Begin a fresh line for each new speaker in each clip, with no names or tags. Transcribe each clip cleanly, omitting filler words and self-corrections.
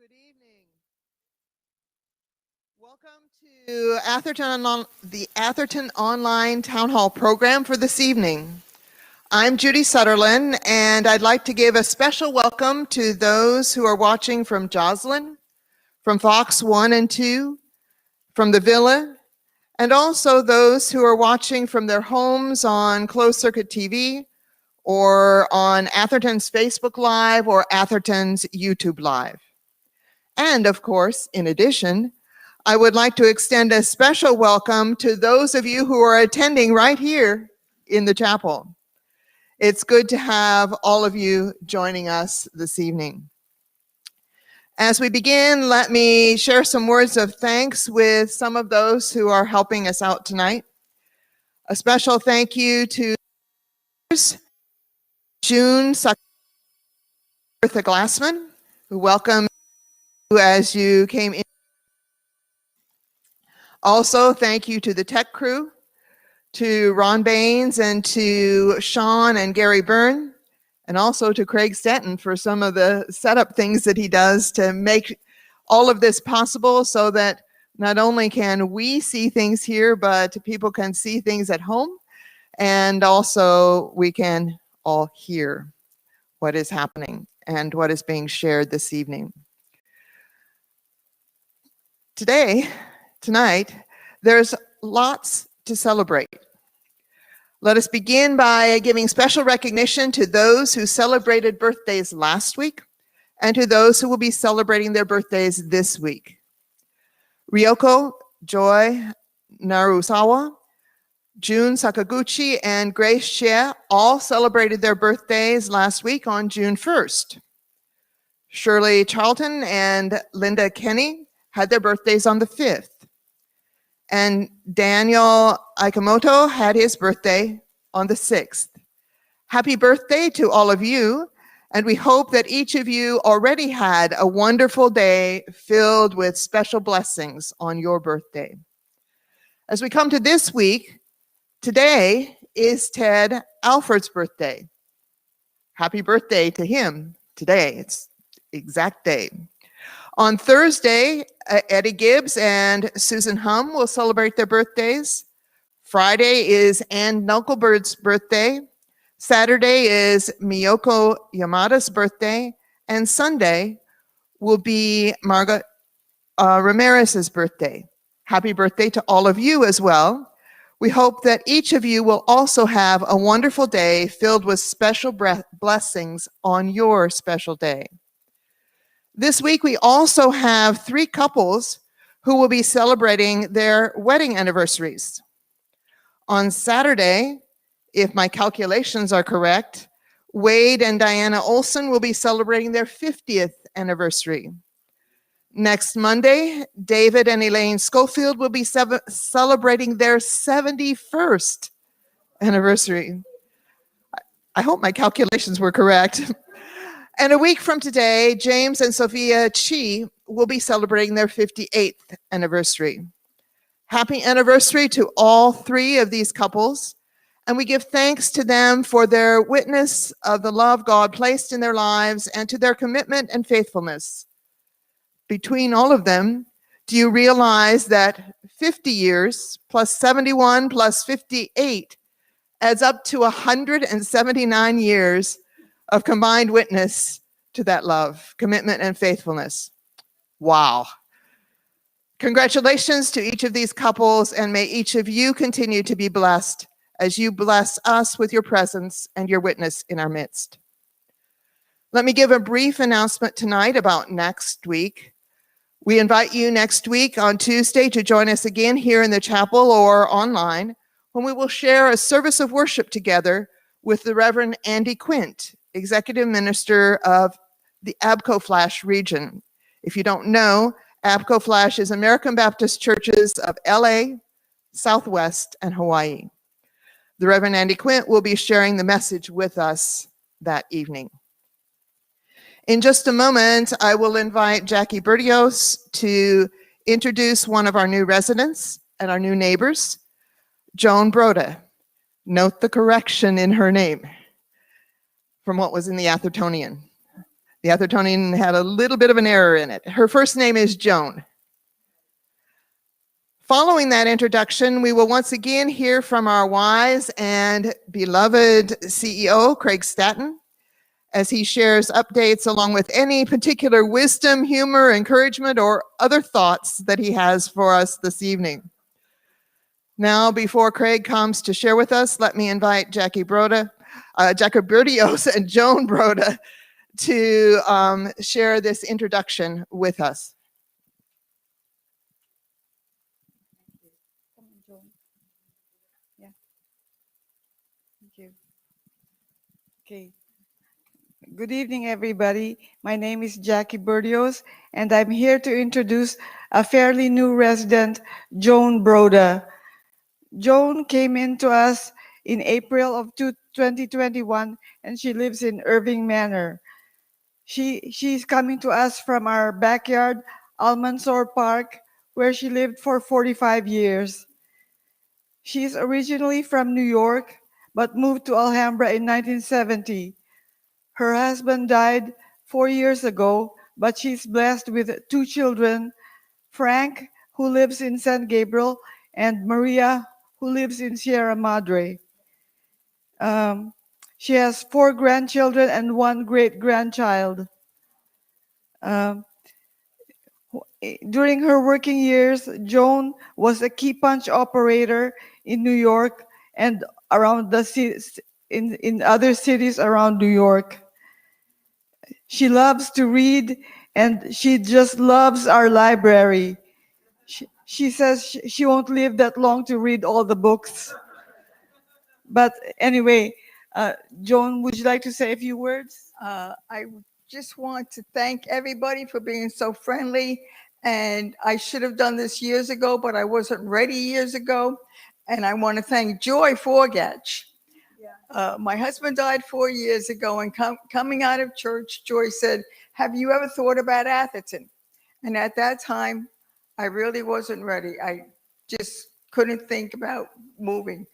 Good evening. Welcome to the Atherton Online Town Hall program for this evening. I'm Judy Sutherland, and I'd like to give a special welcome to those who are watching from Joslin, from Fox 1 and 2, from the Villa, and also those who are watching from their homes on closed circuit TV or on Atherton's Facebook Live or Atherton's YouTube Live. And of course, in addition, I would like to extend a special welcome to those of you who are attending right here in the chapel. It's good to have all of you joining us this evening. As we begin, let me share some words of thanks with some of those who are helping us out tonight. A special thank you to June Bertha Glassman, who welcomed you as you came in. Also, thank you to the tech crew, to Ron Baines and to Sean and Gary Byrne, and also to Craig Stanton for some of the setup things that he does to make all of this possible so that not only can we see things here, but people can see things at home, and also we can all hear what is happening and what is being shared this evening. Tonight, there's lots to celebrate. Let us begin by giving special recognition to those who celebrated birthdays last week and to those who will be celebrating their birthdays this week. Ryoko Joy Narusawa, June Sakaguchi, and Grace Shea all celebrated their birthdays last week on June 1st. Shirley Charlton and Linda Kenny had their birthdays on the 5th. And Daniel Ikamoto had his birthday on the 6th. Happy birthday to all of you, and we hope that each of you already had a wonderful day filled with special blessings on your birthday. As we come to this week, today is Ted Alford's birthday. Happy birthday to him today. It's the exact day. On Thursday, Eddie Gibbs and Susan Hum will celebrate their birthdays. Friday is Ann Knucklebird's birthday. Saturday is Miyoko Yamada's birthday. And Sunday will be Margaret Ramirez's birthday. Happy birthday to all of you as well. We hope that each of you will also have a wonderful day filled with special blessings on your special day. This week, we also have 3 couples who will be celebrating their wedding anniversaries. On Saturday, if my calculations are correct, Wade and Diana Olson will be celebrating their 50th anniversary. Next Monday, David and Elaine Schofield will be celebrating their 71st anniversary. I hope my calculations were correct. And a week from today, James and Sophia Chi will be celebrating their 58th anniversary. Happy anniversary to all 3 of these couples, and we give thanks to them for their witness of the love God placed in their lives and to their commitment and faithfulness. Between all of them, do you realize that 50 years plus 71 plus 58 adds up to 179 years of combined witness to that love, commitment, and faithfulness? Wow. Congratulations to each of these couples, and may each of you continue to be blessed as you bless us with your presence and your witness in our midst. Let me give a brief announcement tonight about next week. We invite you next week on Tuesday to join us again here in the chapel or online, when we will share a service of worship together with the Reverend Andy Quint, Executive Minister of the Abco Flash region. If you don't know, Abco Flash is American Baptist Churches of LA, Southwest, and Hawaii. The Reverend Andy Quint will be sharing the message with us that evening. In just a moment, I will invite Jackie Bertios to introduce one of our new residents and our new neighbors, Joan Broda. Note the correction in her name from what was in the Athertonian. The Athertonian had a little bit of an error in it. Her first name is Joan. Following that introduction, we will once again hear from our wise and beloved CEO, Craig Statton, as he shares updates along with any particular wisdom, humor, encouragement, or other thoughts that he has for us this evening. Now, before Craig comes to share with us, let me invite Jackie Broda, Jackie Berdios and Joan Broda to share this introduction with us.
Yeah. Thank you. Okay. Good evening, everybody. My name is Jackie Berdios, and I'm here to introduce a fairly new resident, Joan Broda. Joan came into us in April of 2021, and she lives in Irving Manor. She's coming to us from our backyard, Almansor Park, where she lived for 45 years. She's originally from New York, but moved to Alhambra in 1970. Her husband died 4 years ago, but she's blessed with 2 children, Frank, who lives in San Gabriel, and Maria, who lives in Sierra Madre. She has 4 grandchildren and 1 great-grandchild. During her working years, Joan was a key punch operator in New York and around the in other cities around New York. She loves to read, and she just loves our library. She says she won't live that long to read all the books. But anyway, Joan, would you like to say a few words?
I just want to thank everybody for being so friendly. And I should have done this years ago, but I wasn't ready years ago. And I want to thank Joy Forgatch. My husband died 4 years ago, and coming out of church, Joy said, "Have you ever thought about Atherton?" And at that time, I really wasn't ready. I just couldn't think about moving.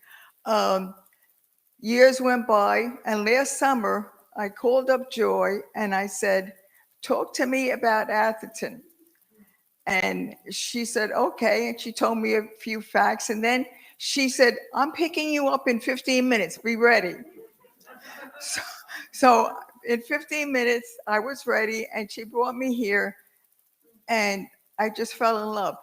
Years went by, and last summer, I called up Joy and I said, "Talk to me about Atherton." And she said, "Okay." And she told me a few facts. And then she said, "I'm picking you up in 15 minutes. Be ready." So in 15 minutes, I was ready, and she brought me here, and I just fell in love.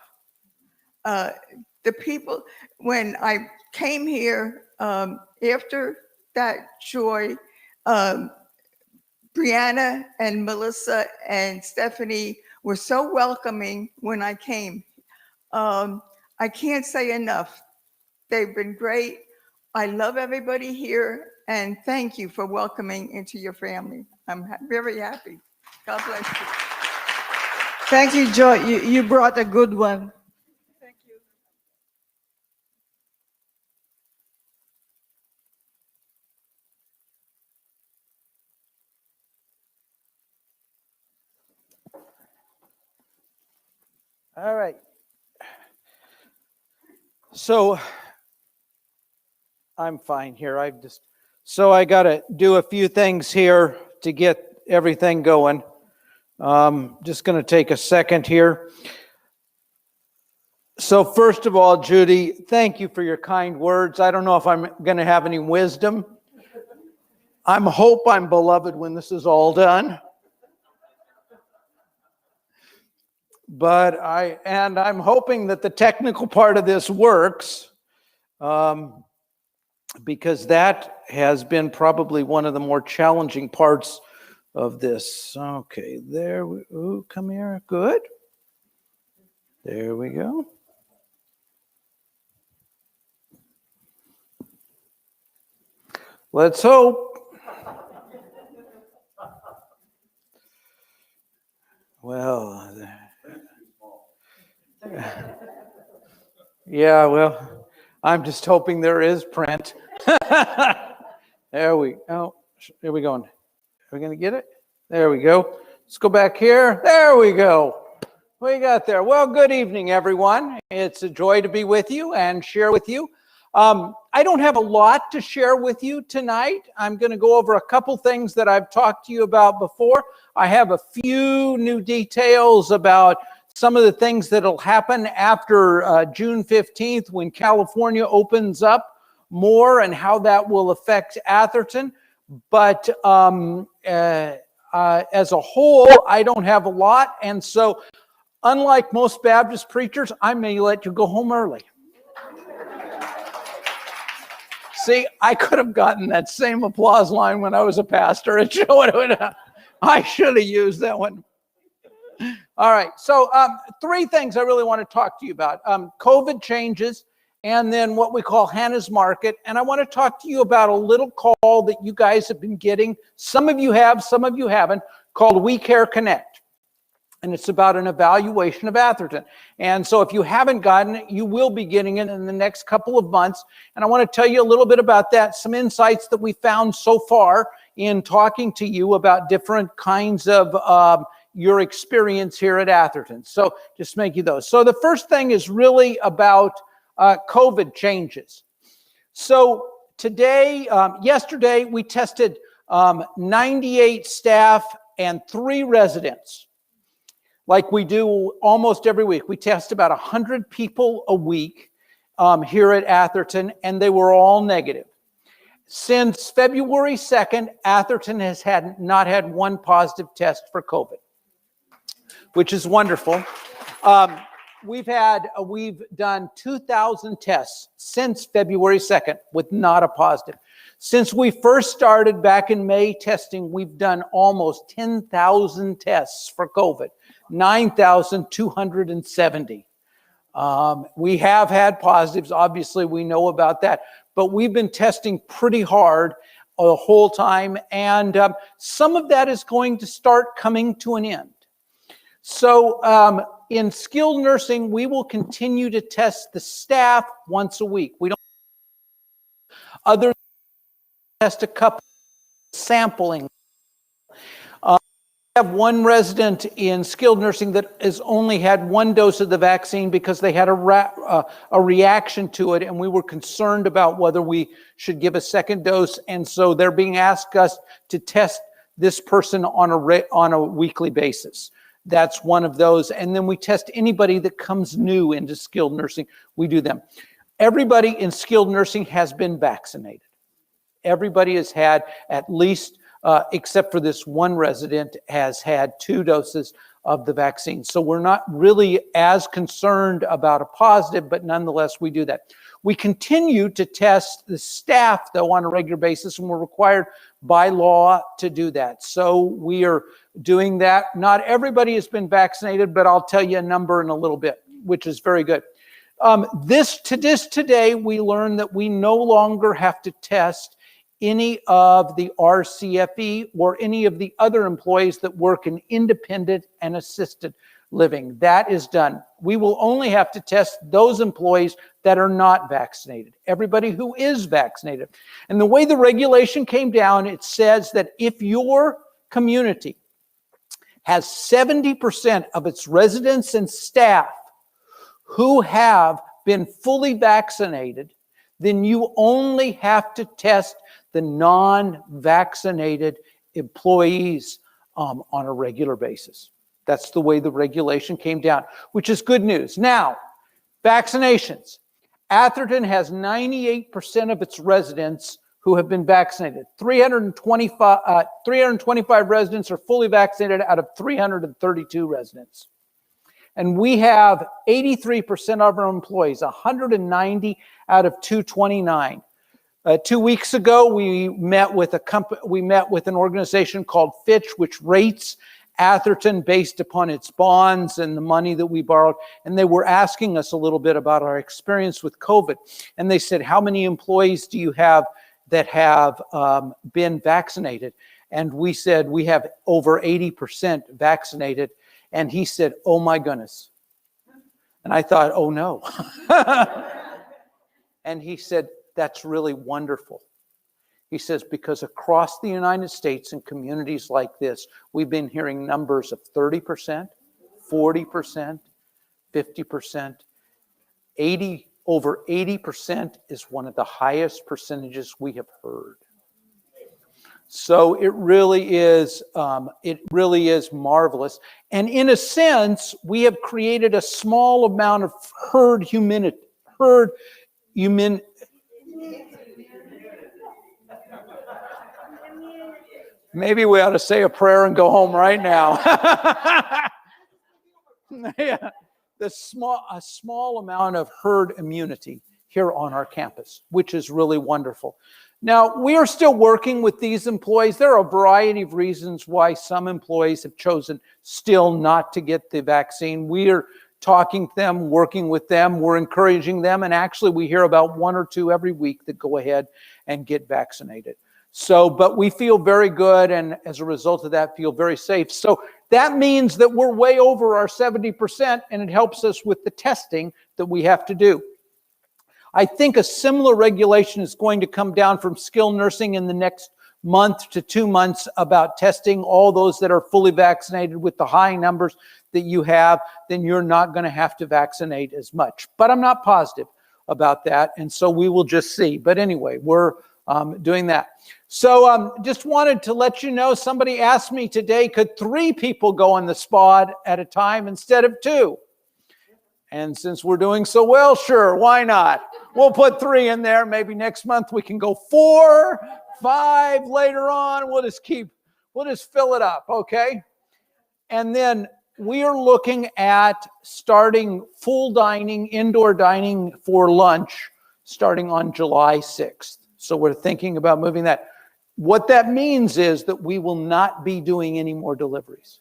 The people, when I came here, after that, Joy, Brianna and Melissa and Stephanie were so welcoming when I came. I can't say enough. They've been great. I love everybody here, and thank you for welcoming into your family. I'm very happy. God bless you.
Thank you, Joy. You brought a good one.
Thank you.
All right. So I'm fine here. I got to do a few things here to get everything going. Just going to take a second here. So first of all, Judy, thank you for your kind words. I don't know if I'm going to have any wisdom. I hope I'm beloved when this is all done. But I'm hoping that the technical part of this works, because that has been probably one of the more challenging parts of this. Okay, there we, ooh, come here, good. There we go. Let's hope. Well, yeah, well, I'm just hoping there is print. There we go. There we go. Are we going to get it? There we go. Let's go back here. There we go. What you got there? Well, good evening, everyone. It's a joy to be with you and share with you. I don't have a lot to share with you tonight. I'm going to go over a couple things that I've talked to you about before. I have a few new details about some of the things that will happen after June 15th when California opens up more and how that will affect Atherton. But as a whole, I don't have a lot. And so, unlike most Baptist preachers, I may let you go home early. See, I could have gotten that same applause line when I was a pastor. I should have used that one. All right, so three things I really want to talk to you about. COVID changes, and then what we call Hannah's Market. And I want to talk to you about a little call that you guys have been getting. Some of you have, some of you haven't, called We Care Connect. And it's about an evaluation of Atherton. And so if you haven't gotten it, you will be getting it in the next couple of months. And I want to tell you a little bit about that, some insights that we found so far in talking to you about different kinds of your experience here at Atherton. So just make you those. So the first thing is really about COVID changes. So today, yesterday, we tested 98 staff and 3 residents. Like we do almost every week. We test about 100 people a week here at Atherton, and they were all negative. Since February 2nd, Atherton has not had one positive test for COVID, which is wonderful. We've done 2,000 tests since February 2nd with not a positive. Since we first started back in May testing, we've done almost 10,000 tests for COVID. 9,270. We have had positives. Obviously, we know about that. But we've been testing pretty hard the whole time. And some of that is going to start coming to an end. So in skilled nursing, we will continue to test the staff once a week. We don't other test a couple sampling. I have one resident in skilled nursing that has only had 1 dose of the vaccine because they had a reaction to it, and we were concerned about whether we should give a second dose, and so they're being asked us to test this person on a weekly basis. That's one of those, and then we test anybody that comes new into skilled nursing. We do them. Everybody in skilled nursing has been vaccinated. Everybody has had at least except for this one resident, has had 2 doses of the vaccine. So we're not really as concerned about a positive, but nonetheless, we do that. We continue to test the staff, though, on a regular basis, and we're required by law to do that. So we are doing that. Not everybody has been vaccinated, but I'll tell you a number in a little bit, which is very good. Today, we learned that we no longer have to test any of the RCFE or any of the other employees that work in independent and assisted living. That is done. We will only have to test those employees that are not vaccinated. Everybody who is vaccinated. And the way the regulation came down, it says that if your community has 70% of its residents and staff who have been fully vaccinated, then you only have to test the non-vaccinated employees on a regular basis. That's the way the regulation came down, which is good news. Now, vaccinations. Atherton has 98% of its residents who have been vaccinated. 325 residents are fully vaccinated out of 332 residents. And we have 83% of our employees, 190 out of 229. 2 weeks ago, we met with an organization called Fitch, which rates Atherton based upon its bonds and the money that we borrowed. And they were asking us a little bit about our experience with COVID. And they said, how many employees do you have that have been vaccinated? And we said, we have over 80% vaccinated. And he said, oh my goodness. And I thought, oh no. And he said, that's really wonderful. He says, because across the United States in communities like this, we've been hearing numbers of 30%, 40%, 50%, over 80% is one of the highest percentages we have heard. So it really is marvelous. And in a sense, we have created a small amount of herd immunity. Maybe we ought to say a prayer and go home right now. Yeah. A small amount of herd immunity here on our campus, which is really wonderful. Now, we are still working with these employees. There are a variety of reasons why some employees have chosen still not to get the vaccine. We are talking to them, working with them, we're encouraging them, and actually we hear about 1 or 2 every week that go ahead and get vaccinated. So, but we feel very good, and as a result of that, feel very safe. So that means that we're way over our 70%, and it helps us with the testing that we have to do. I think a similar regulation is going to come down from skilled nursing in the next month to 2 months about testing all those that are fully vaccinated. With the high numbers that you have, then you're not going to have to vaccinate as much. But I'm not positive about that, and so we will just see. But anyway, we're doing that. So just wanted to let you know, somebody asked me today, could 3 people go on the spot at a time instead of 2? And since we're doing so well, sure, why not? We'll put 3 in there. Maybe next month we can go 4, 5 later on. We'll just fill it up, okay? And then we are looking at starting full dining, indoor dining for lunch, starting on July 6th. So we're thinking about moving that. What that means is that we will not be doing any more deliveries.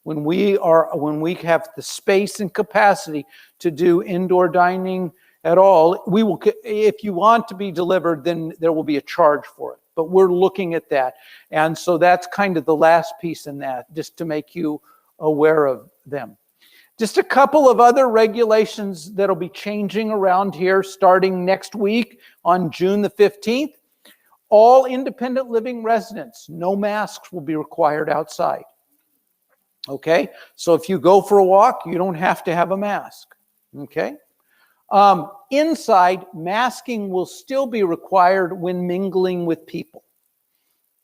When we have the space and capacity to do indoor dining at all, we will. If you want to be delivered, then there will be a charge for it. But we're looking at that, and so that's kind of the last piece in that, just to make you aware of them. Just a couple of other regulations that'll be changing around here starting next week on June the 15th. All independent living residents, no masks will be required outside. Okay, so if you go for a walk, you don't have to have a mask. Okay, inside, masking will still be required when mingling with people.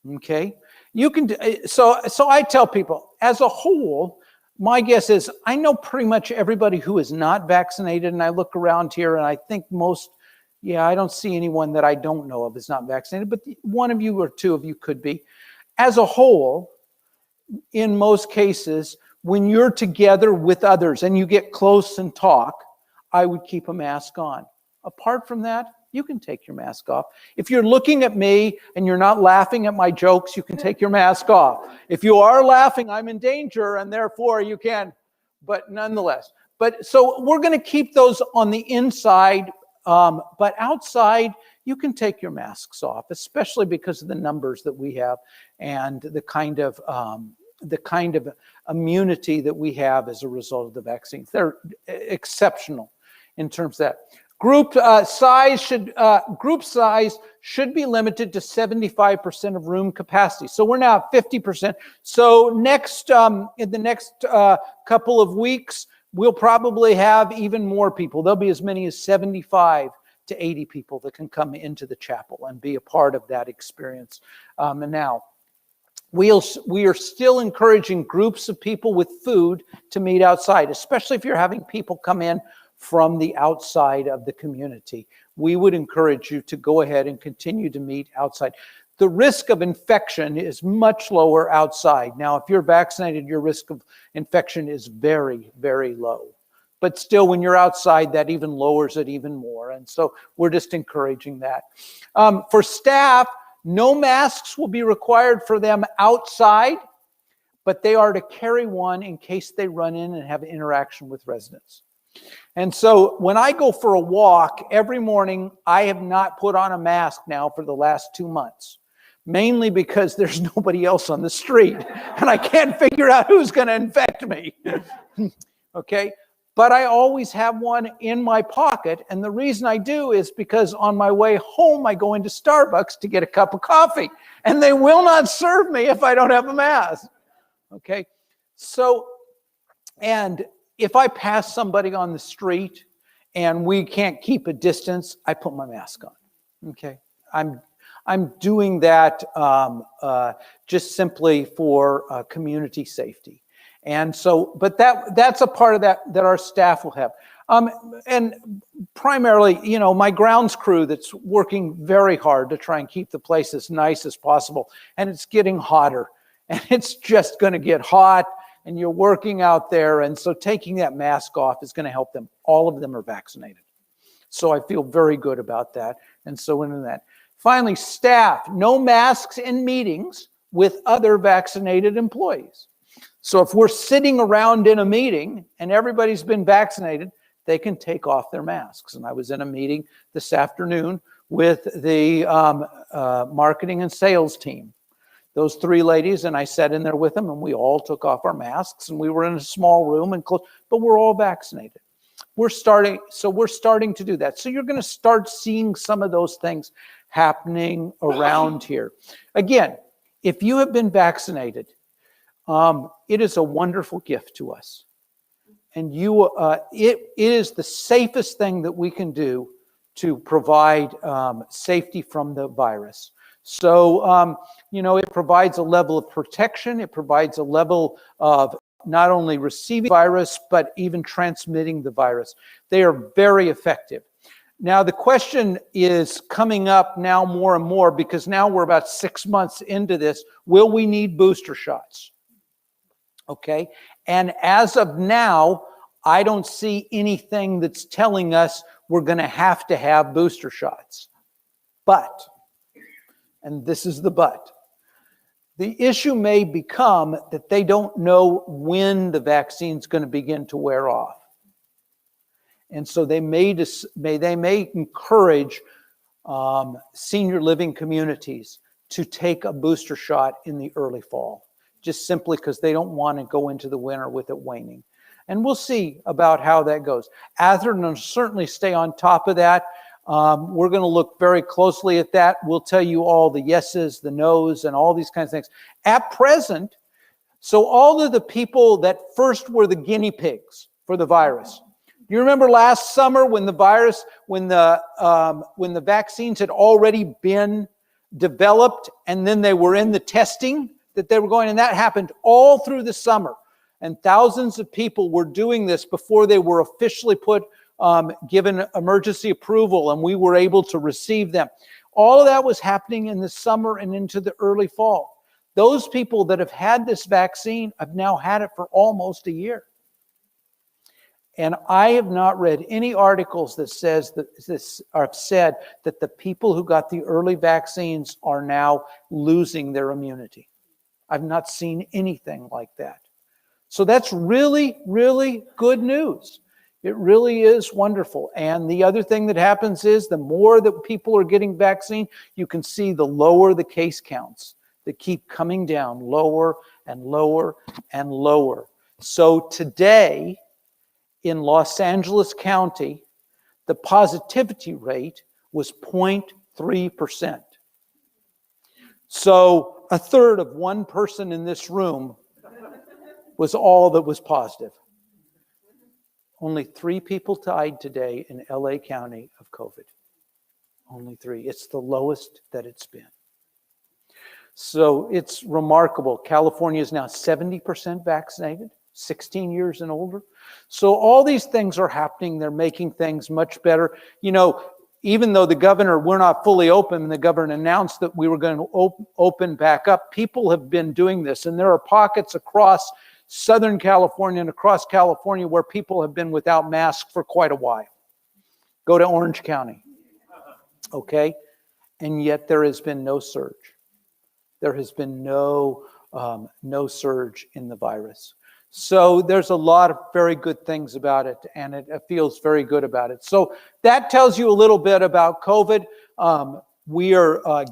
Okay, you can. So I tell people, as a whole, my guess is I know pretty much everybody who is not vaccinated, and I look around here, and I think most. Yeah, I don't see anyone that I don't know of is not vaccinated, but 1 of you or 2 of you could be. As a whole, in most cases, when you're together with others and you get close and talk, I would keep a mask on. Apart from that, you can take your mask off. If you're looking at me and you're not laughing at my jokes, you can take your mask off. If you are laughing, I'm in danger, and therefore you can, but nonetheless. But so we're going to keep those on the inside, but outside, you can take your masks off, especially because of the numbers that we have and the kind of immunity that we have as a result of the vaccines. They're exceptional in terms of that. Group size should be limited to 75% of room capacity. So we're now at 50%. So next in the next couple of weeks, we'll probably have even more people. There'll be as many as 75 to 80 people that can come into the chapel and be a part of that experience. And now, we are still encouraging groups of people with food to meet outside, especially if you're having people come in from the outside of the community. We would encourage you to go ahead and continue to meet outside. The risk of infection is much lower outside. Now, if you're vaccinated, your risk of infection is very, very low. But still, when you're outside, that even lowers it even more. And so we're just encouraging that. For staff, no masks will be required for them outside, but they are to carry one in case they run in and have interaction with residents. And so when I go for a walk every morning, I have not put on a mask now for the last 2 months, mainly because there's nobody else on the street and I can't figure out who's going to infect me. Okay. But I always have one in my pocket. And the reason I do is because on my way home, I go into Starbucks to get a cup of coffee. And they will not serve me if I don't have a mask. Okay? So, and if I pass somebody on the street and we can't keep a distance, I put my mask on. Okay, I'm doing that just simply for community safety. And so, but that's a part of that our staff will have. And primarily, you know, my grounds crew that's working very hard to try and keep the place as nice as possible. And it's getting hotter, and it's just going to get hot, and you're working out there. And so taking that mask off is going to help them. All of them are vaccinated. So I feel very good about that. And so into that. Finally, staff, no masks in meetings with other vaccinated employees. So if we're sitting around in a meeting and everybody's been vaccinated, they can take off their masks. And I was in a meeting this afternoon with the marketing and sales team. Those three ladies, and I sat in there with them, and we all took off our masks, and we were in a small room and close, but we're all vaccinated. We're starting to do that. So you're going to start seeing some of those things happening around here. Again, if you have been vaccinated, it is a wonderful gift to us. And it is the safest thing that we can do to provide safety from the virus. So, you know, it provides a level of protection. It provides a level of not only receiving virus, but even transmitting the virus. They are very effective. Now, the question is coming up now more and more, because now we're about 6 months into this. Will we need booster shots? Okay. And as of now, I don't see anything that's telling us we're going to have booster shots. But, and this is the but, the issue may become that they don't know when the vaccine's going to begin to wear off. And so they may encourage senior living communities to take a booster shot in the early fall, just simply because they don't want to go into the winter with it waning. And we'll see about how that goes. Atherton will certainly stay on top of that. We're going to look very closely at that. We'll tell you all the yeses, the nos, and all these kinds of things. At present, so all of the people that first were the guinea pigs for the virus. You remember last summer when the virus, when the vaccines had already been developed, and then they were in the testing that they were going, and that happened all through the summer. And thousands of people were doing this before they were officially given emergency approval, and we were able to receive them. All of that was happening in the summer and into the early fall. Those people that have had this vaccine have now had it for almost a year. And I have not read any articles that said that the people who got the early vaccines are now losing their immunity. I've not seen anything like that. So that's really, really good news. It really is wonderful. And the other thing that happens is the more that people are getting vaccine, you can see the lower the case counts that keep coming down, lower and lower and lower. So today in Los Angeles County, the positivity rate was 0.3%. So a third of one person in this room was all that was positive. Only 3 people died today in LA County of COVID. Only 3. It's the lowest that it's been. So it's remarkable. California is now 70% vaccinated, 16 years and older. So all these things are happening. They're making things much better. You know, even though we're not fully open, and the governor announced that we were going to open back up, people have been doing this. And there are pockets across Southern California and across California where people have been without masks for quite a while. Go to Orange County, okay? And yet there has been no surge. There has been no surge in the virus. So there's a lot of very good things about it, and it feels very good about it. So that tells you a little bit about COVID. We are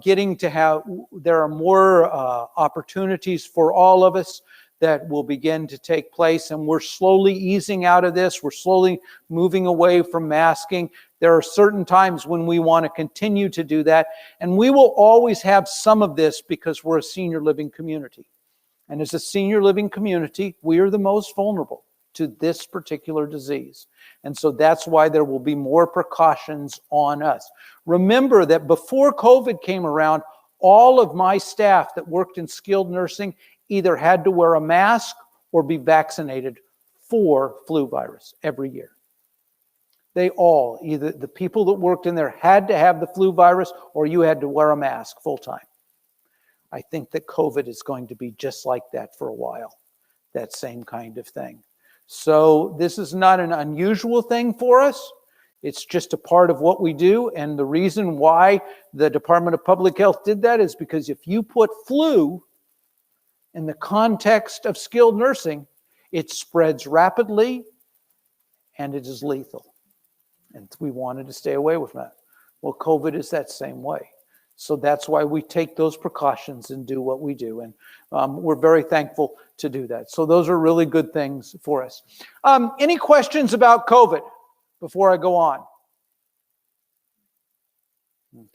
there are more opportunities for all of us that will begin to take place, and we're slowly easing out of this. We're slowly moving away from masking. There are certain times when we want to continue to do that, and we will always have some of this because we're a senior living community. And as a senior living community, we are the most vulnerable to this particular disease. And so that's why there will be more precautions on us. Remember that before COVID came around, all of my staff that worked in skilled nursing either had to wear a mask or be vaccinated for flu virus every year. They all, either the people that worked in there had to have the flu virus or you had to wear a mask full time. I think that COVID is going to be just like that for a while, that same kind of thing. So this is not an unusual thing for us. It's just a part of what we do. And the reason why the Department of Public Health did that is because if you put flu in the context of skilled nursing, it spreads rapidly and it is lethal. And we wanted to stay away from that. Well, COVID is that same way. So that's why we take those precautions and do what we do. And we're very thankful to do that. So those are really good things for us. Any questions about COVID before I go on?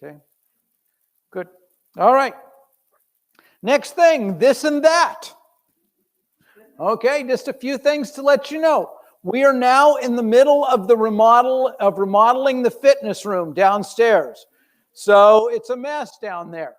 Okay, good. All right. Next thing, this and that. Okay, just a few things to let you know. We are now in the middle of the remodeling the fitness room downstairs. So it's a mess down there.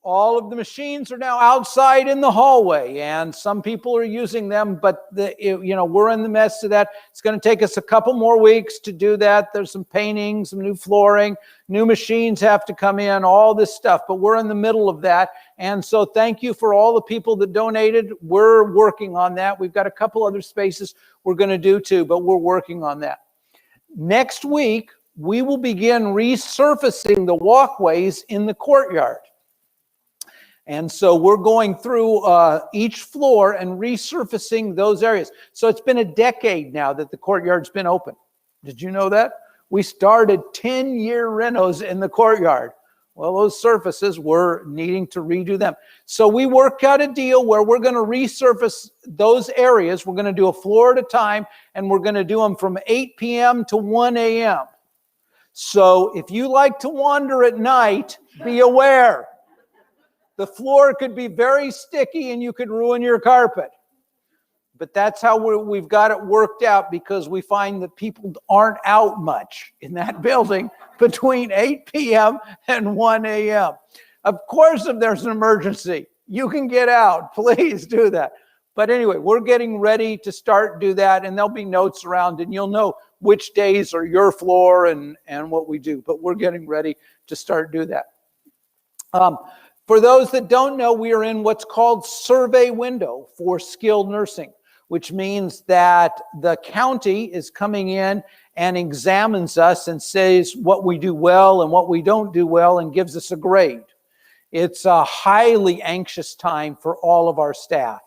All of the machines are now outside in the hallway, and some people are using them, but we're in the mess of that. It's going to take us a couple more weeks to do that. There's some painting, some new flooring, new machines have to come in, all this stuff, but we're in the middle of that. And so thank you for all the people that donated. We're working on that. We've got a couple other spaces we're going to do too, but we're working on that. Next week, we will begin resurfacing the walkways in the courtyard. And so we're going through each floor and resurfacing those areas. So it's been a decade now that the courtyard's been open. Did you know that? We started 10-year renos in the courtyard. Well, those surfaces, we're needing to redo them. So we worked out a deal where we're going to resurface those areas. We're going to do a floor at a time, and we're going to do them from 8 p.m. to 1 a.m. So if you like to wander at night, be aware. The floor could be very sticky and you could ruin your carpet. But that's how we've got it worked out, because we find that people aren't out much in that building between 8 p.m. and 1 a.m. Of course, if there's an emergency, you can get out. Please do that. But anyway, we're getting ready to start do that, and there'll be notes around, and you'll know which days are your floor and what we do. But we're getting ready to start do that. For those that don't know, we are in what's called survey window for skilled nursing, which means that the county is coming in and examines us and says what we do well and what we don't do well and gives us a grade. It's a highly anxious time for all of our staff.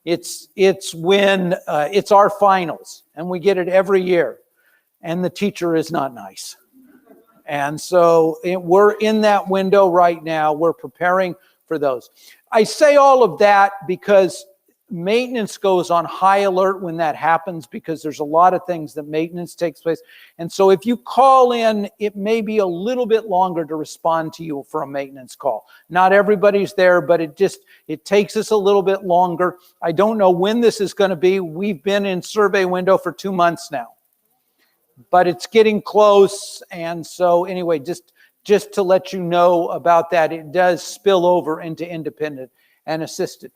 It's when it's our finals, and we get it every year, and the teacher is not nice. And so we're in that window right now. We're preparing for those. I say all of that because maintenance goes on high alert when that happens, because there's a lot of things that maintenance takes place. And so if you call in, it may be a little bit longer to respond to you for a maintenance call. Not everybody's there, but it takes us a little bit longer. I don't know when this is going to be. We've been in survey window for 2 months now, but it's getting close. And so anyway, just to let you know about that, it does spill over into independent and assisted.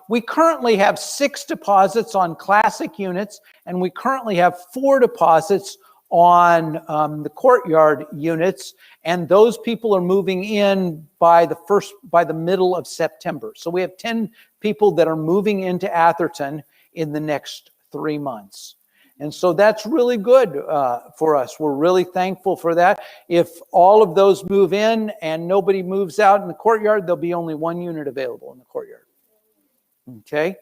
We currently have 6 deposits on classic units, and we currently have 4 deposits on the courtyard units, and those people are moving in by the middle of September. So we have 10 people that are moving into Atherton in the next 3 months. And so that's really good for us. We're really thankful for that. If all of those move in and nobody moves out in the courtyard, there'll be only 1 unit available in the courtyard. Okay.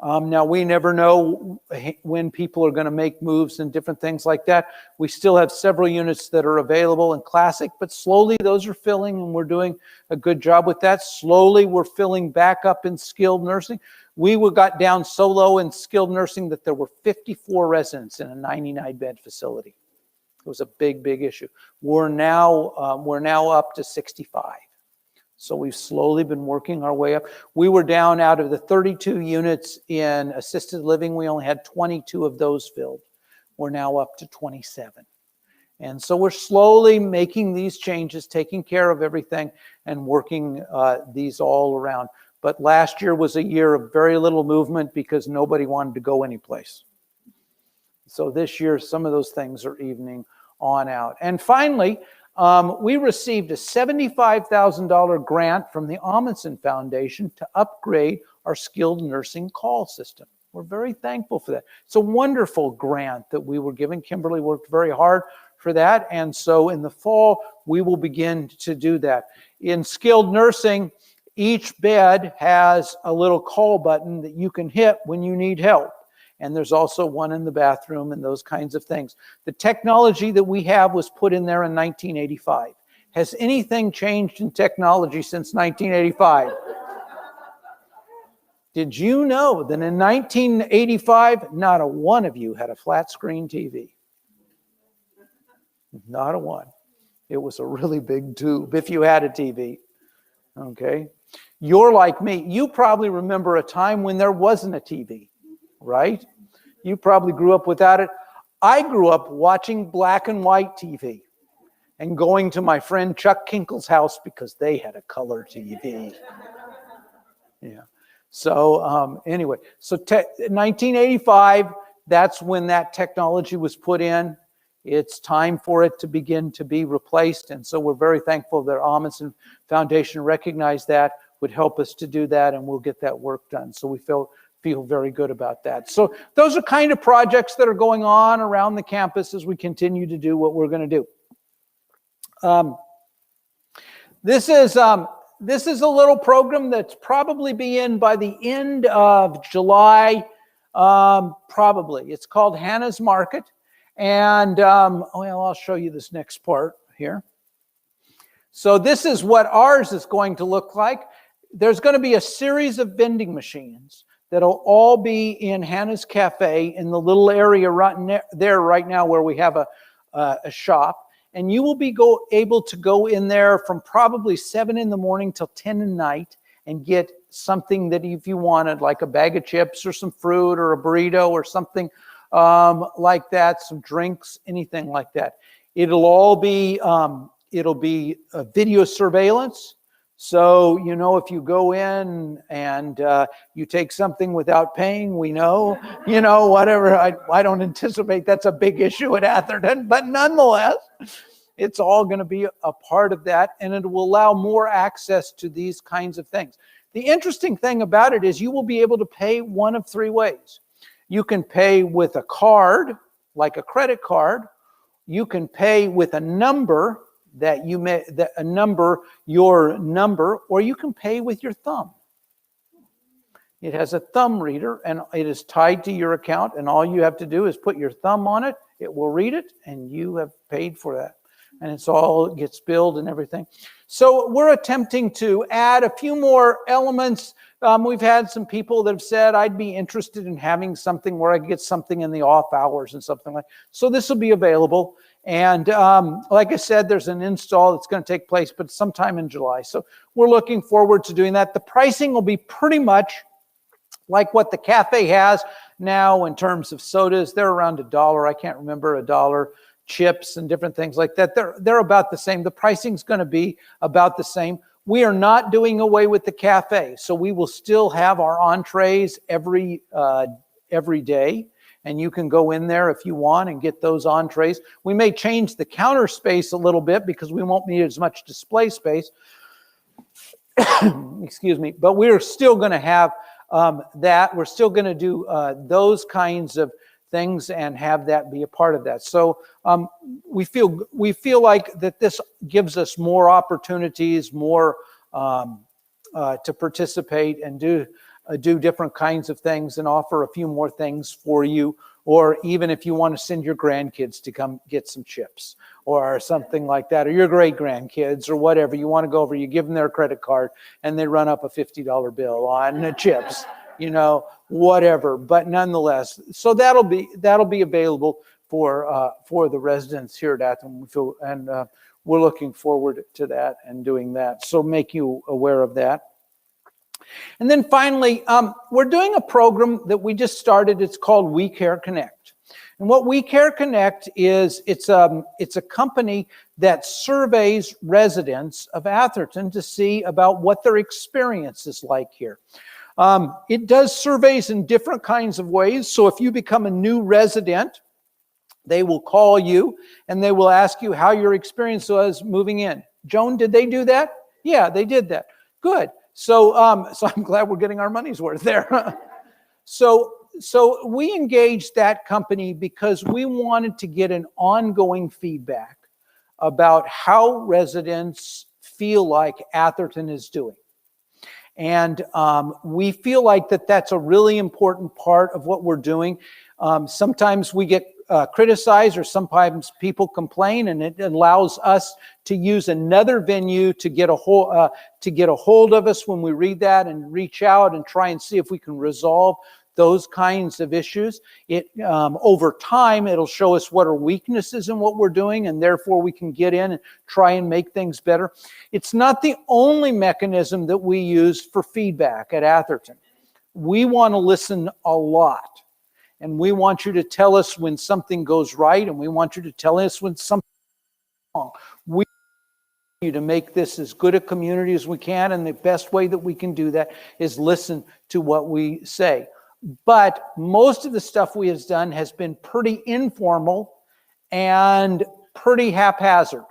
Now, we never know when people are going to make moves and different things like that. We still have several units that are available in classic, but slowly those are filling, and we're doing a good job with that. Slowly we're filling back up in skilled nursing. We got down so low in skilled nursing that there were 54 residents in a 99-bed facility. It was a big, big issue. We're now up to 65. So we've slowly been working our way up. We were down out of the 32 units in assisted living. We only had 22 of those filled. We're now up to 27. And so we're slowly making these changes, taking care of everything and working these all around. But last year was a year of very little movement because nobody wanted to go anyplace. So this year, some of those things are evening on out. And finally, we received a $75,000 grant from the Amundsen Foundation to upgrade our skilled nursing call system. We're very thankful for that. It's a wonderful grant that we were given. Kimberly worked very hard for that. And so in the fall, we will begin to do that. In skilled nursing, each bed has a little call button that you can hit when you need help. And there's also one in the bathroom and those kinds of things. The technology that we have was put in there in 1985. Has anything changed in technology since 1985? Did you know that in 1985, not a one of you had a flat screen TV? Not a one. It was a really big tube if you had a TV. Okay. You're like me. You probably remember a time when there wasn't a TV, right? You probably grew up without it. I grew up watching black and white TV and going to my friend Chuck Kinkle's house because they had a color TV. Yeah. So anyway, so 1985, that's when that technology was put in. It's time for it to begin to be replaced. And so we're very thankful that Amundsen Foundation recognized that, would help us to do that, and we'll get that work done. So we feel very good about that. So those are kind of projects that are going on around the campus as we continue to do what we're going to do. This is a little program that's probably be in by the end of July, probably. It's called Hannah's Market. And well, I'll show you this next part here. So this is what ours is going to look like. There's going to be a series of vending machines that'll all be in Hannah's Cafe in the little area right there right now where we have a shop. And you will be able to go in there from probably 7 in the morning till 10 at night and get something that if you wanted, like a bag of chips or some fruit or a burrito or something like that, some drinks, anything like that. It'll all be, it'll be video surveillance. So, you know, if you go in and you take something without paying, we know, you know, whatever. I don't anticipate that's a big issue at Atherton, but nonetheless, it's all going to be a part of that, and it will allow more access to these kinds of things. The interesting thing about it is you will be able to pay one of 3 ways. You can pay with a card, like a credit card. You can pay with a number that you may, your number, or you can pay with your thumb. It has a thumb reader and it is tied to your account, and all you have to do is put your thumb on it. It will read it and you have paid for that. And it gets billed and everything. So we're attempting to add a few more elements. We've had some people that have said, I'd be interested in having something where I could get something in the off hours and something like that. So this will be available. And like I said, there's an install that's going to take place, but sometime in July. So we're looking forward to doing that. The pricing will be pretty much like what the cafe has now in terms of sodas. They're around $1. I can't remember, $1. Chips and different things like that. They're about the same. The pricing's going to be about the same. We are not doing away with the cafe. So we will still have our entrees every day. And you can go in there if you want and get those entrees. We may change the counter space a little bit because we won't need as much display space. Excuse me. But we're still going to have that. We're still going to do those kinds of things and have that be a part of that. So we feel like that this gives us more opportunities, more to participate and do different kinds of things and offer a few more things for you. Or even if you want to send your grandkids to come get some chips or something like that, or your great grandkids or whatever, you want to go over, you give them their credit card and they run up a $50 bill on the chips, you know, whatever. But nonetheless, so that'll be available for the residents here at Atherton. And we're looking forward to that and doing that. So make you aware of that. And then finally, we're doing a program that we just started. It's called We Care Connect. And what We Care Connect is, it's a company that surveys residents of Atherton to see about what their experience is like here. It does surveys in different kinds of ways. So if you become a new resident, they will call you and they will ask you how your experience was moving in. Joan, did they do that? Yeah, they did that. Good. So I'm glad we're getting our money's worth there. So we engaged that company because we wanted to get an ongoing feedback about how residents feel like Atherton is doing. And we feel like that's a really important part of what we're doing. Sometimes we get criticized, or sometimes people complain, and it allows us to use another venue to get a hold of us when we read that and reach out and try and see if we can resolve those kinds of issues. Over time, it'll show us what are weaknesses in what we're doing, and therefore we can get in and try and make things better. It's not the only mechanism that we use for feedback at Atherton. We want to listen a lot. And we want you to tell us when something goes right, and we want you to tell us when something goes wrong. We want you to make this as good a community as we can, and the best way that we can do that is listen to what we say. But most of the stuff we have done has been pretty informal and pretty haphazard.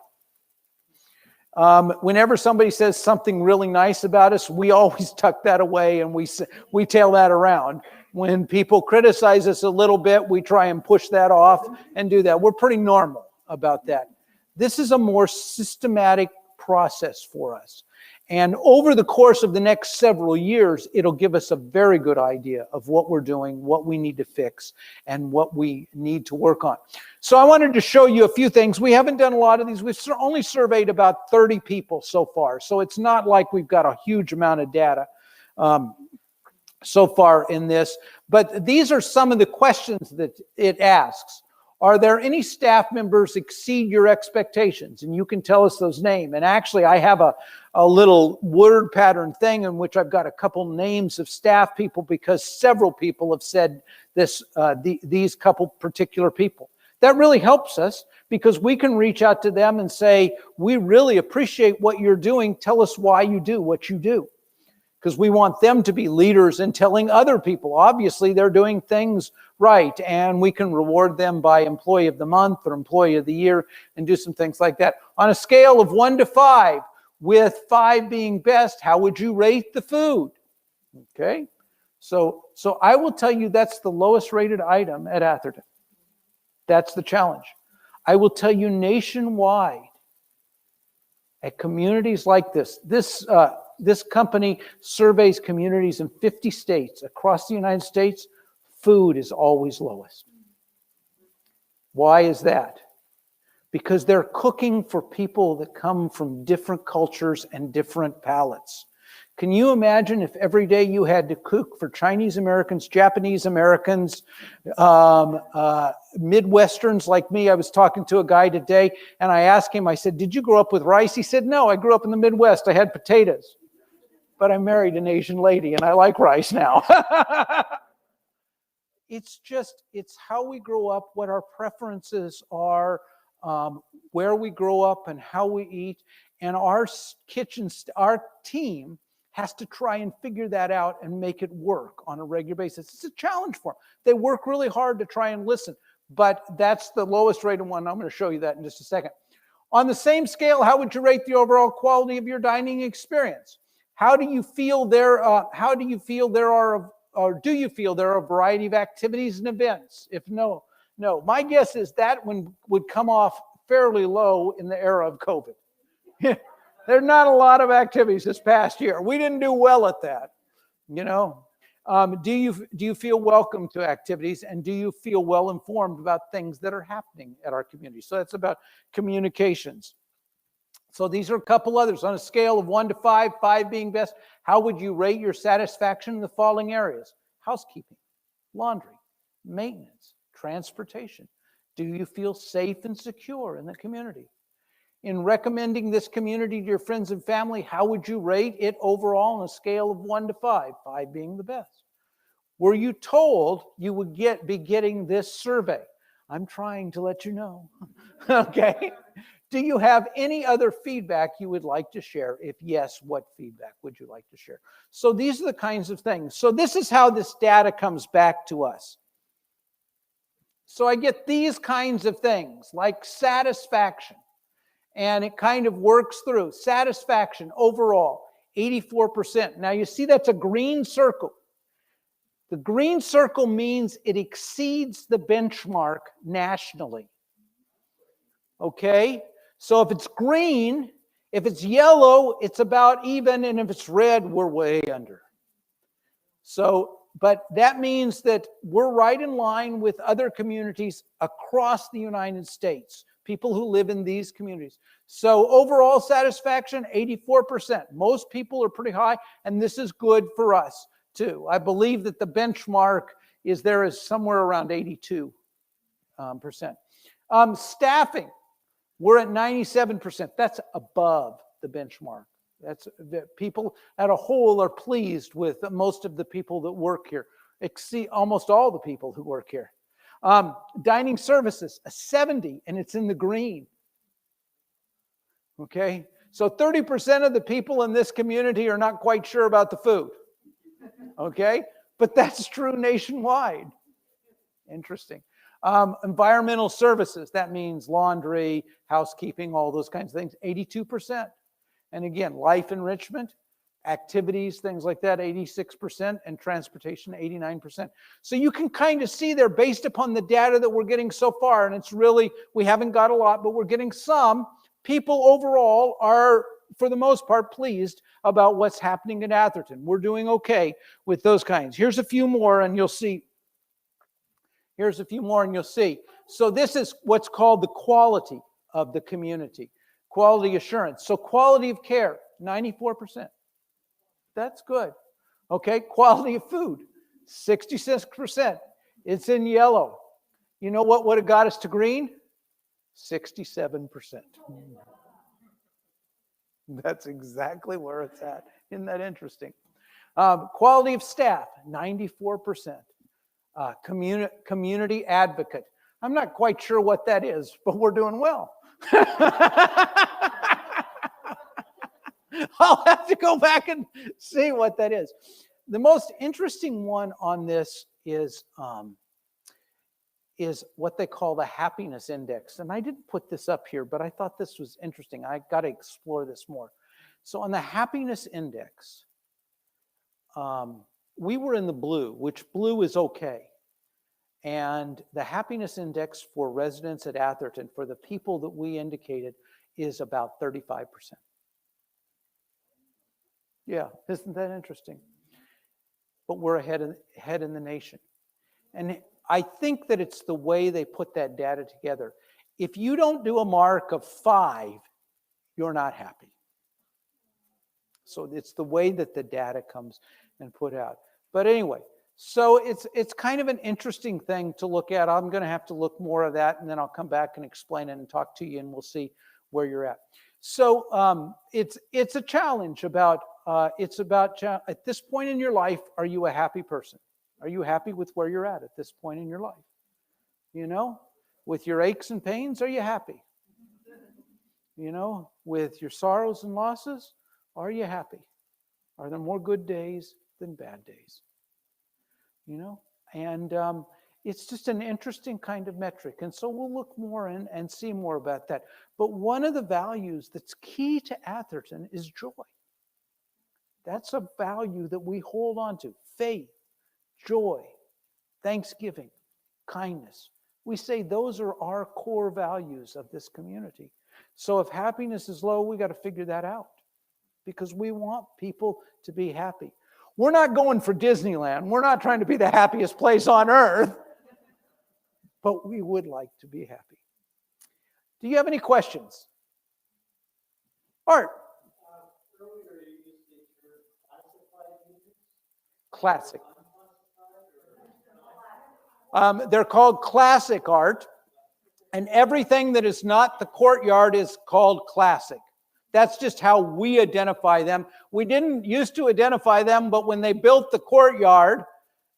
Whenever somebody says something really nice about us, we always tuck that away and we tail that around. When people criticize us a little bit, we try and push that off and do that. We're pretty normal about that. This is a more systematic process for us. And over the course of the next several years, it'll give us a very good idea of what we're doing, what we need to fix, and what we need to work on. So I wanted to show you a few things. We haven't done a lot of these. We've only surveyed about 30 people so far. So it's not like we've got a huge amount of data so far in this. But these are some of the questions that it asks. Are there any staff members exceed your expectations? And you can tell us those names. And actually, I have a little word pattern thing in which I've got a couple names of staff people because several people have said this, these couple particular people. That really helps us because we can reach out to them and say, we really appreciate what you're doing. Tell us why you do what you do. Because we want them to be leaders in telling other people. Obviously, they're doing things right, and we can reward them by Employee of the Month or Employee of the Year and do some things like that. On a scale of 1 to 5, with 5 being best, how would you rate the food? Okay, so I will tell you that's the lowest rated item at Atherton. That's the challenge. I will tell you nationwide, at communities like this company surveys communities in 50 states across the United States. Food is always lowest. Why is that? Because they're cooking for people that come from different cultures and different palates. Can you imagine if every day you had to cook for Chinese Americans, Japanese Americans, Midwesterns like me? I was talking to a guy today and I asked him, I said, did you grow up with rice? He said, no, I grew up in the Midwest. I had potatoes. But I married an Asian lady and I like rice now. It's how we grow up, what our preferences are, where we grow up and how we eat. And our team has to try and figure that out and make it work on a regular basis. It's a challenge for them. They work really hard to try and listen, but that's the lowest rated one. I'm going to show you that in just a second. On the same scale, how would you rate the overall quality of your dining experience? How do you feel there are a variety of activities and events? If no. My guess is that one would come off fairly low in the era of COVID. There's not a lot of activities this past year. We didn't do well at that, you know. Do you feel welcome to activities, and do you feel well informed about things that are happening at our community? So that's about communications. So these are a couple others on a scale of 1 to 5, 5 being best. How would you rate your satisfaction in the following areas? Housekeeping, laundry, maintenance, transportation. Do you feel safe and secure in the community? In recommending this community to your friends and family, how would you rate it overall on a scale of 1 to 5, 5 being the best? Were you told you would be getting this survey? I'm trying to let you know. Okay. Do you have any other feedback you would like to share? If yes, what feedback would you like to share? So these are the kinds of things. So this is how this data comes back to us. So I get these kinds of things like satisfaction. And it kind of works through. Satisfaction overall, 84%. Now you see that's a green circle. The green circle means it exceeds the benchmark nationally. Okay? So if it's green, if it's yellow, it's about even, and if it's red, we're way under. So, but that means that we're right in line with other communities across the United States, people who live in these communities. So overall satisfaction, 84%. Most people are pretty high, and this is good for us too. I believe that the benchmark is somewhere around 82%. Staffing, we're at 97%. That's above the benchmark. That's people at a whole are pleased with most of the people that work here, exceed almost all the people who work here. Dining services, a 70, and it's in the green. Okay, so 30% of the people in this community are not quite sure about the food. Okay, but that's true nationwide. Interesting. Environmental services, that means laundry, housekeeping, all those kinds of things, 82%. And again, life enrichment, activities, things like that, 86%, and transportation, 89%. So you can kind of see there based upon the data that we're getting so far, and it's really, we haven't got a lot, but we're getting some. People overall are, for the most part, pleased about what's happening in Atherton. We're doing okay with those kinds. Here's a few more, and you'll see. Here's a few more, and you'll see. So this is what's called the quality of the community. Quality assurance. So quality of care, 94%. That's good. Okay, quality of food, 66%. It's in yellow. You know what would have got us to green? 67%. That's exactly where it's at. Isn't that interesting? Quality of staff, 94%. Community advocate. I'm not quite sure what that is, but we're doing well. I'll have to go back and see what that is. The most interesting one on this is what they call the happiness index. And I didn't put this up here, but I thought this was interesting. I got to explore this more. So on the happiness index, we were in the blue, which blue is okay. And the happiness index for residents at Atherton, for the people that we indicated, is about 35%. Yeah, isn't that interesting? But we're ahead in the nation. And I think that it's the way they put that data together. If you don't do a mark of 5, you're not happy. So it's the way that the data comes and put out. But anyway, so it's kind of an interesting thing to look at. I'm going to have to look more of that, and then I'll come back and explain it and talk to you, and we'll see where you're at. So it's a challenge about, at this point in your life, are you a happy person? Are you happy with where you're at this point in your life? You know, with your aches and pains, are you happy? You know, with your sorrows and losses, are you happy? Are there more good days than bad days? You know, and it's just an interesting kind of metric. And so we'll look more and see more about that. But one of the values that's key to Atherton is joy. That's a value that we hold on to. Faith, joy, thanksgiving, kindness. We say those are our core values of this community. So if happiness is low, we got to figure that out, because we want people to be happy. We're not going for Disneyland. We're not trying to be the happiest place on earth, but we would like to be happy. Do you have any questions? Art.
Earlier you used the term classified music.
Classic. They're called classic art. And everything that is not the courtyard is called classic. That's just how we identify them. We didn't used to identify them, but when they built the courtyard,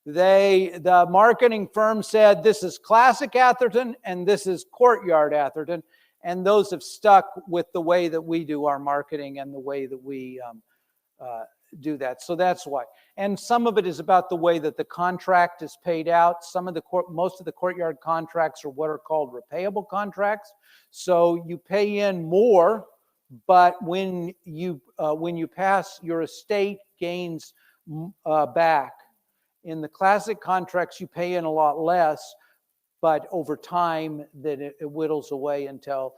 the marketing firm said, this is classic Atherton and this is courtyard Atherton. And those have stuck with the way that we do our marketing and the way that we do that. So that's why. And some of it is about the way that the contract is paid out. Most of the courtyard contracts are what are called repayable contracts. So you pay in more, but when you pass, your estate gains back. In the classic contracts, you pay in a lot less, but over time, that it whittles away until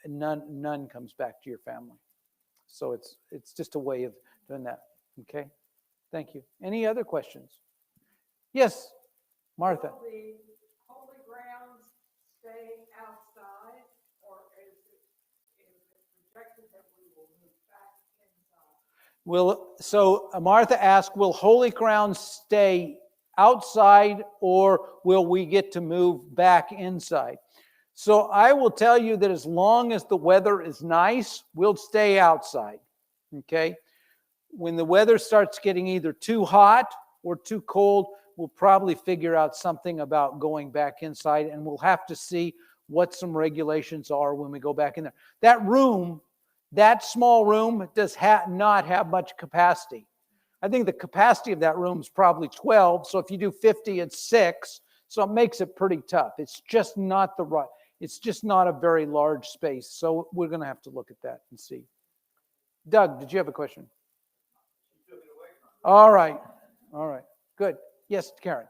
none comes back to your family. So it's just a way of doing that. Okay, thank you. Any other questions? Yes, Martha.
Will the holy grounds stay outside, or is it projected that we will move back inside?
So Martha asked, will holy grounds stay outside or will we get to move back inside? So I will tell you that as long as the weather is nice, we'll stay outside. Okay? When the weather starts getting either too hot or too cold, we'll probably figure out something about going back inside, and we'll have to see what some regulations are when we go back in there. That small room does not have much capacity. I think the capacity of that room is probably 12. So if you do 50, it's 6. So it makes it pretty tough. It's just not a very large space. So we're going to have to look at that and see. Doug, did you have a question? All right. Good. Yes, Karen.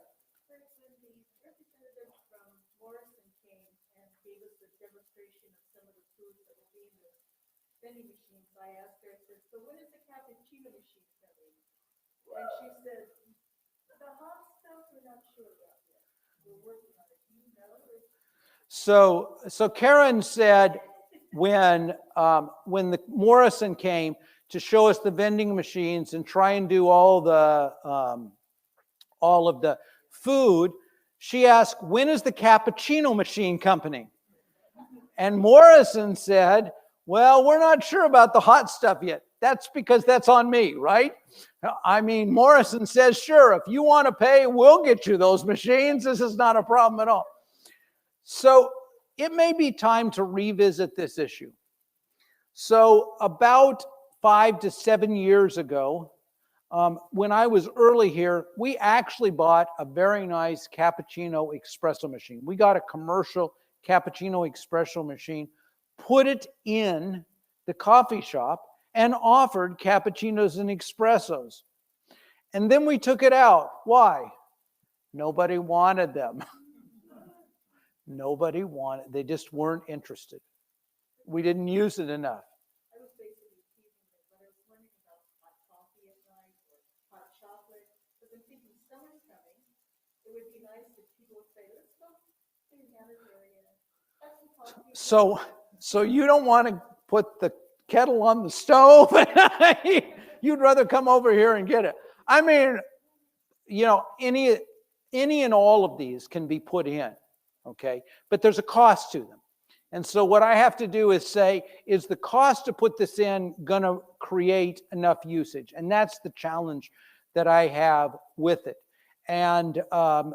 Vending machines. I asked her, I said, so when is the cappuccino machine coming? And she said, the hot stuff we're not sure about yet. We're working on it. Do you know?
So Karen said when the Morrison came to show us the vending machines and try and do all of the food, she asked, when is the cappuccino machine coming? And Morrison said, well, we're not sure about the hot stuff yet. That's because that's on me, right? I mean, Morrison says, sure, if you want to pay, we'll get you those machines. This is not a problem at all. So it may be time to revisit this issue. So about 5 to 7 years ago, when I was early here, we actually bought a very nice cappuccino espresso machine. We got a commercial cappuccino espresso machine, put it in the coffee shop, and offered cappuccinos and espressos. And then we took it out. Why? Nobody wanted them. Nobody wanted. They just weren't interested. We didn't use it enough.
I was basically teasing them, but I was wondering about hot coffee at night or hot chocolate. Because I'm thinking summer's coming. It would be nice if people would say, let's go to the area. Have some coffee.
So you don't want to put the kettle on the stove? You'd rather come over here and get it. I mean, any and all of these can be put in, okay? But there's a cost to them. And so what I have to do is say, is the cost to put this in going to create enough usage? And that's the challenge that I have with it. And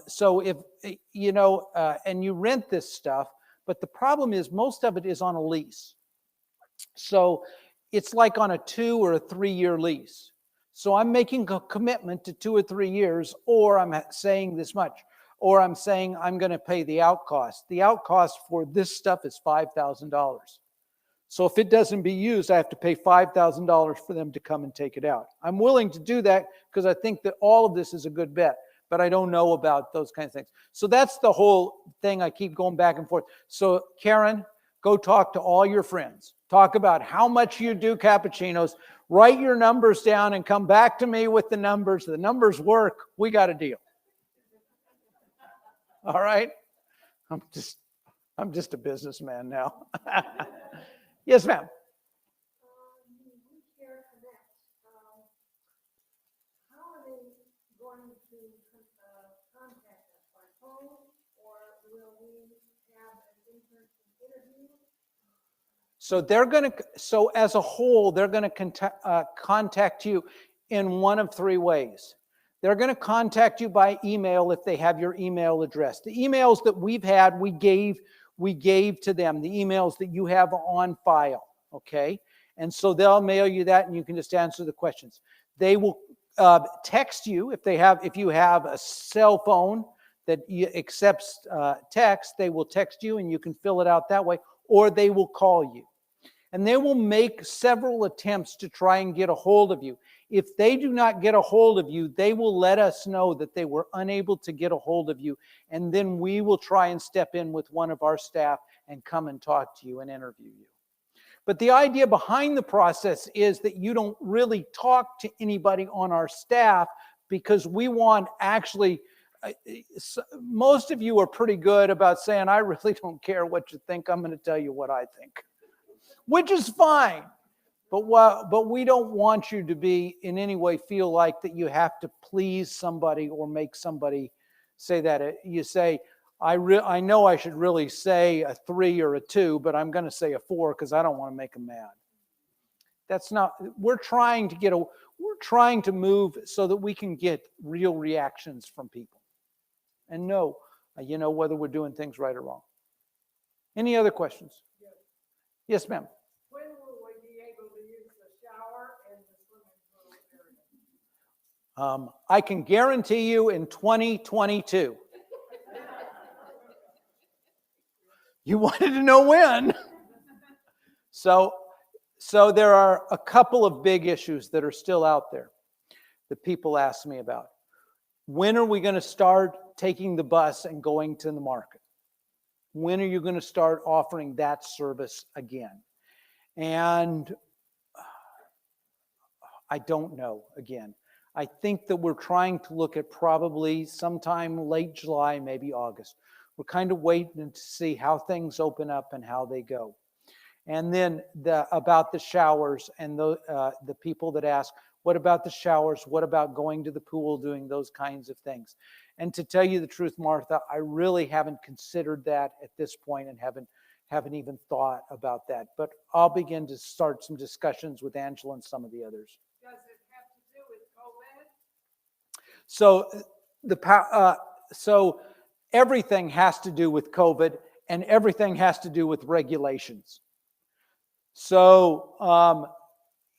so if, and you rent this stuff, but the problem is most of it is on a lease. So it's like on a 2 or 3 year lease. So I'm making a commitment to 2 or 3 years, or I'm saying this much, or I'm saying I'm going to pay the out cost. The out cost for this stuff is $5,000. So if it doesn't be used, I have to pay $5,000 for them to come and take it out. I'm willing to do that because I think that all of this is a good bet, but I don't know about those kinds of things. So that's the whole thing. I keep going back and forth. So Karen, go talk to all your friends. Talk about how much you do cappuccinos. Write your numbers down and come back to me with the numbers. The numbers work. We got a deal. All right? I'm just a businessman now. Yes, ma'am.
How are they going to contact us by phone, or will we have an
So so as a whole, they're going to contact you in one of three ways. They're going to contact you by email if they have your email address. The emails that we've had, we gave to them, the emails that you have on file, okay? And so they'll mail you that and you can just answer the questions. They will text you if you have a cell phone that accepts text, they will text you and you can fill it out that way, or they will call you. And they will make several attempts to try and get a hold of you. If they do not get a hold of you, they will let us know that they were unable to get a hold of you. And then we will try and step in with one of our staff and come and talk to you and interview you. But the idea behind the process is that you don't really talk to anybody on our staff, because we want actually, most of you are pretty good about saying, I really don't care what you think, I'm going to tell you what I think, which is fine. But we don't want you to be in any way feel like that you have to please somebody or make somebody say that. You say, I know I should really say a 3 or a 2, but I'm going to say a 4 because I don't want to make them mad. That's not, we're trying to move so that we can get real reactions from people and know, whether we're doing things right or wrong. Any other questions? Yes, ma'am.
When will we be able to use the shower and the swimming pool area?
I can guarantee you in 2022. You wanted to know when. So there are a couple of big issues that are still out there that people ask me about. When are we going to start taking the bus and going to the market? When are you going to start offering that service again? And I don't know again. I think that we're trying to look at probably sometime late July, maybe August. We're kind of waiting to see how things open up and how they go. And then about the showers and the people that ask, what about the showers? What about going to the pool, doing those kinds of things? And to tell you the truth, Martha, I really haven't considered that at this point and haven't even thought about that. But I'll begin to start some discussions with Angela and some of the others.
Does it have to do with COVID?
So everything has to do with COVID, and everything has to do with regulations. So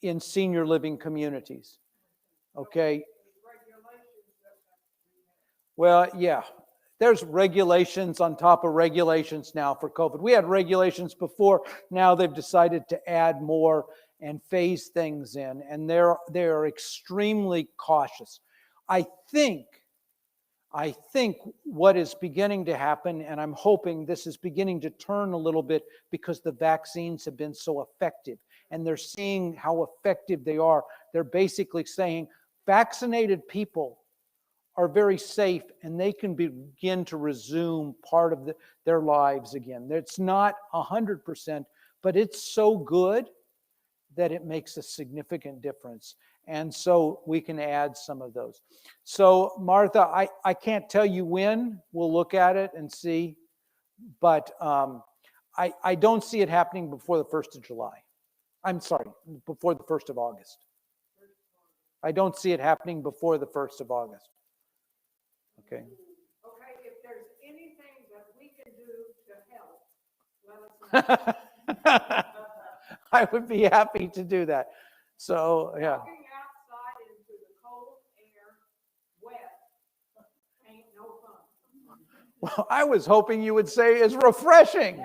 in senior living communities, okay? Well, yeah, there's regulations on top of regulations now for COVID. We had regulations before. Now they've decided to add more and phase things in, and they're extremely cautious. I think what is beginning to happen, and I'm hoping this is beginning to turn a little bit because the vaccines have been so effective, and they're seeing how effective they are. They're basically saying vaccinated people are very safe and they can begin to resume part of their lives again. It's not 100%, but it's so good that it makes a significant difference. And so we can add some of those. So Martha, I can't tell you when. We'll look at it and see. But I don't see it happening before the 1st of July. I'm sorry, before the 1st of August. I don't see it happening before the 1st of August. Okay.
Okay, if there's anything that we can do to help, let us know.
I would be happy to do that. So, yeah.
Walking outside into the cold air, wet, ain't no fun.
Well, I was hoping you would say it's refreshing.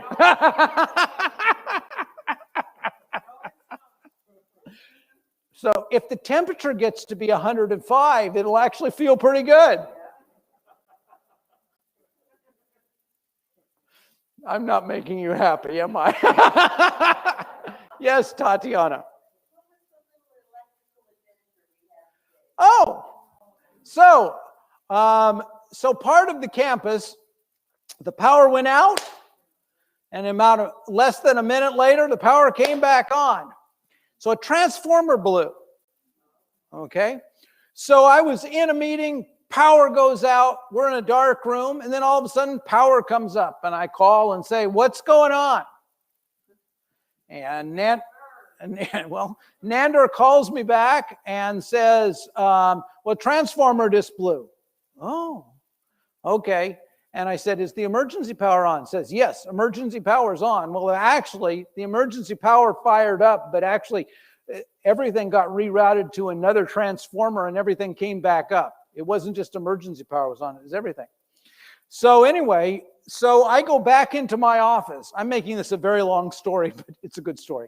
So if the temperature gets to be 105, it'll actually feel pretty good. I'm not making you happy, am I? Yes, Tatiana. Oh, so part of the campus, the power went out, and about less than a minute later, the power came back on. So a transformer blew. Okay, so I was in a meeting, power goes out, we're in a dark room, and then all of a sudden power comes up, and I call and say, what's going on? And Nander calls me back and says, well, transformer just blew. Oh, okay. And I said, is the emergency power on? Says, yes, emergency power is on. Well, actually, the emergency power fired up, but actually everything got rerouted to another transformer and everything came back up. It wasn't just emergency power was on, it was everything. So anyway, so I go back into my office. I'm making this a very long story, but it's a good story.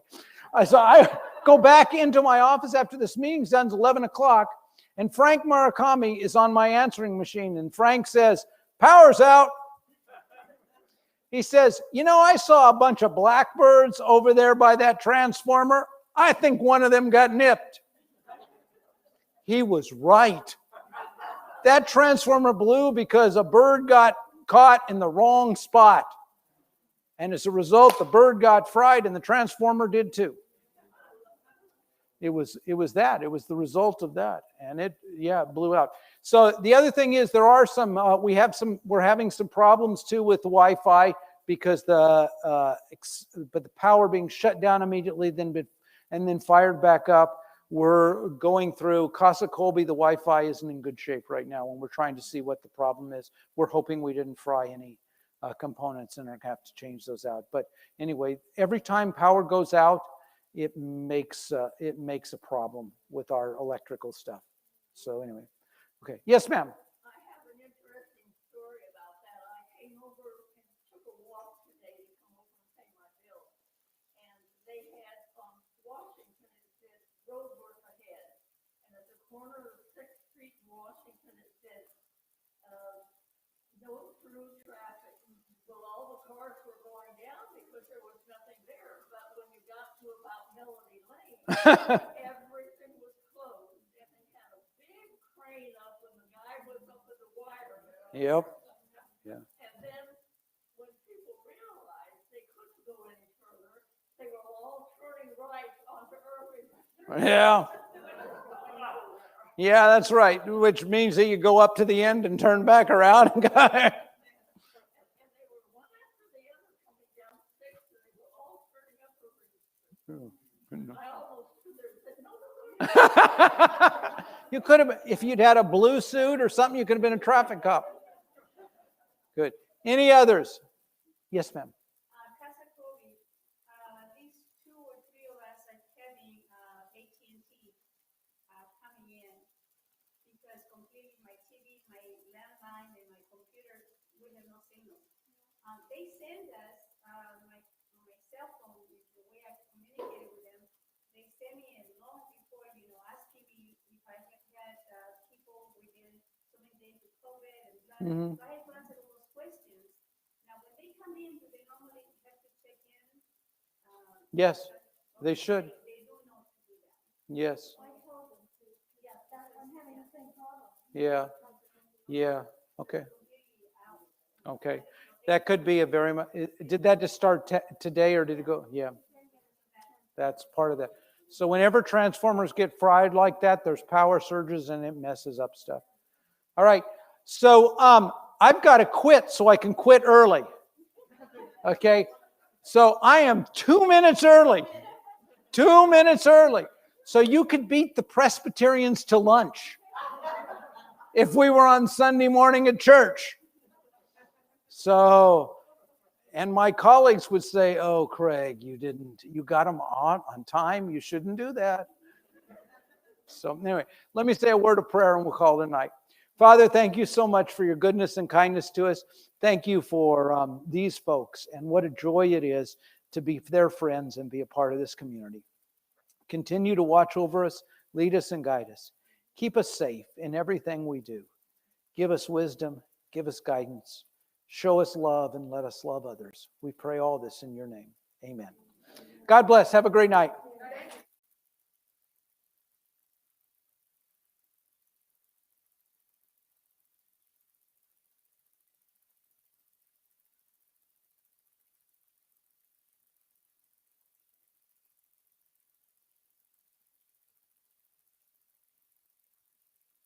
So I go back into my office after this meeting's done, it's 11 o'clock, and Frank Murakami is on my answering machine, and Frank says, power's out. He says, you know, I saw a bunch of blackbirds over there by that transformer. I think one of them got nipped. He was right. That transformer blew because a bird got caught in the wrong spot. And as a result, the bird got fried and the transformer did too. It was that. It was the result of that. And it blew out. So the other thing is there are some, we're having some problems too with the Wi-Fi because but the power being shut down immediately and then fired back up. We're going through Casa Colby. The Wi-Fi isn't in good shape right now when we're trying to see what the problem is. We're hoping we didn't fry any components and I have to change those out. But anyway, every time power goes out, it makes a problem with our electrical stuff. So anyway, okay. Yes, ma'am.
I have an interesting story about that. I came over and took a walk today to come over and pay my bill. And they had on Washington, it said road work ahead. And at the corner of 6th Street in Washington, it said no through traffic. Well, all the cars were going down because there was nothing there. But when you got to about Melody Lane, everything was closed. And they had a big crane up and the guy was up at the wire.
Yep. Yeah.
And then when people realized they couldn't go any further, they were all turning right onto Irving.
Yeah. Yeah, that's right. Which means that you go up to the end and turn back around and go.
And they were one after the other coming down 6th, and they were all turning up Irving. I almost stood there and said, no.
You could have, if you'd had a blue suit or something, you could have been a traffic cop. Good. Any others? Yes, ma'am.
Casa Colby, these 2 or 3 of us are having AT&T coming in because completely my TV, my landline, and my computer, we have no signal. They send us my cell phone, the way I communicated with them. They send me a long before, asking me if I have had people within so many days with COVID and blah.
Mhm.
So I had to answer all those questions. Now, when they come in, do they normally have to check in?
Yes, they should.
They do know to do that.
Yes.
I told them to, I'm having the same problem.
Yeah. Yeah. Okay. Okay. That could be a very much. Did that just start today or did it go? Yeah. That's part of that. So whenever transformers get fried like that, there's power surges and it messes up stuff. All right. So I've got to quit so I can quit early. Okay. So I am 2 minutes early. 2 minutes early. So you could beat the Presbyterians to lunch if we were on Sunday morning at church. So, and my colleagues would say, oh, Craig, you got them on time. You shouldn't do that. So anyway, let me say a word of prayer and we'll call it a night. Father, thank you so much for your goodness and kindness to us. Thank you for these folks and what a joy it is to be their friends and be a part of this community. Continue to watch over us, lead us and guide us. Keep us safe in everything we do. Give us wisdom, give us guidance. Show us love and let us love others. We pray all this in your name. Amen. God bless. Have a great night.